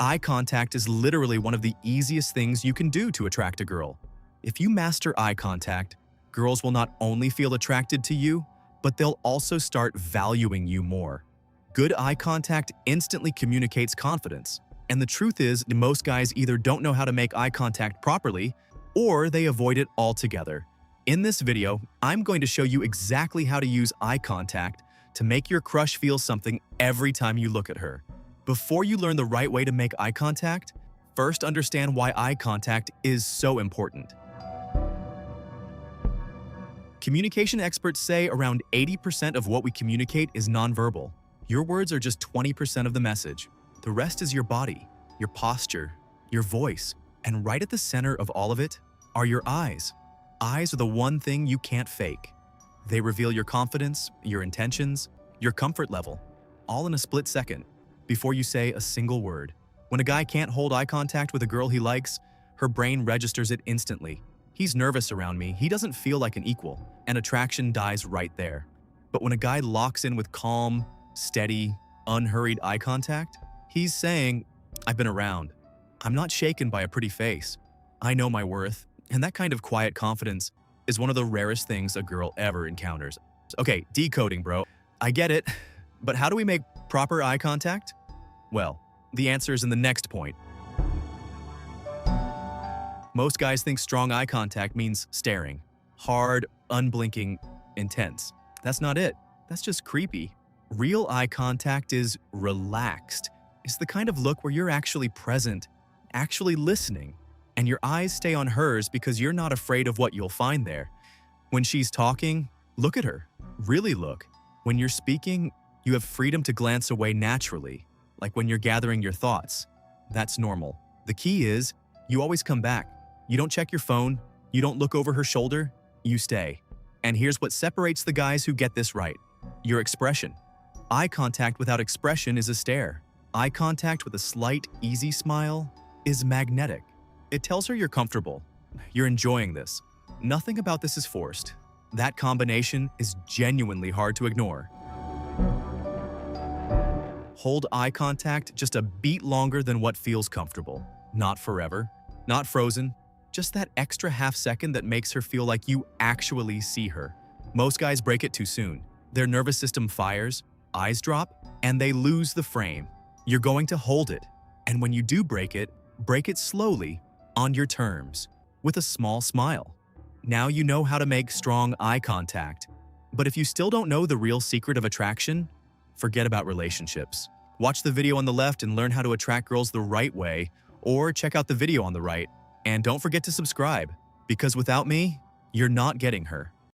Eye contact is literally one of the easiest things you can do to attract a girl. If you master eye contact, girls will not only feel attracted to you, but they'll also start valuing you more. Good eye contact instantly communicates confidence, and the truth is, most guys either don't know how to make eye contact properly, or they avoid it altogether. In this video, I'm going to show you exactly how to use eye contact to make your crush feel something every time you look at her. Before you learn the right way to make eye contact, first understand why eye contact is so important. Communication experts say around 80% of what we communicate is nonverbal. Your words are just 20% of the message. The rest is your body, your posture, your voice, and right at the center of all of it are your eyes. Eyes are the one thing you can't fake. They reveal your confidence, your intentions, your comfort level, all in a split second, before you say a single word. When a guy can't hold eye contact with a girl he likes, her brain registers it instantly. He's nervous around me, he doesn't feel like an equal, and attraction dies right there. But when a guy locks in with calm, steady, unhurried eye contact, he's saying, "I've been around. I'm not shaken by a pretty face. I know my worth." And that kind of quiet confidence is one of the rarest things a girl ever encounters. Okay, decoding, bro. I get it, but how do we make proper eye contact? Well, the answer is in the next point. Most guys think strong eye contact means staring. Hard, unblinking, intense. That's not it. That's just creepy. Real eye contact is relaxed. It's the kind of look where you're actually present, actually listening, and your eyes stay on hers because you're not afraid of what you'll find there. When she's talking, look at her. Really look. When you're speaking, you have freedom to glance away naturally, like when you're gathering your thoughts. That's normal. The key is, you always come back. You don't check your phone, you don't look over her shoulder, you stay. And here's what separates the guys who get this right: your expression. Eye contact without expression is a stare. Eye contact with a slight, easy smile is magnetic. It tells her you're comfortable, you're enjoying this. Nothing about this is forced. That combination is genuinely hard to ignore. Hold eye contact just a beat longer than what feels comfortable. Not forever, not frozen, just that extra half second that makes her feel like you actually see her. Most guys break it too soon. Their nervous system fires, eyes drop, and they lose the frame. You're going to hold it. And when you do break it slowly, on your terms, with a small smile. Now you know how to make strong eye contact. But if you still don't know the real secret of attraction, forget about relationships. Watch the video on the left and learn how to attract girls the right way, or check out the video on the right. And don't forget to subscribe, because without me, you're not getting her.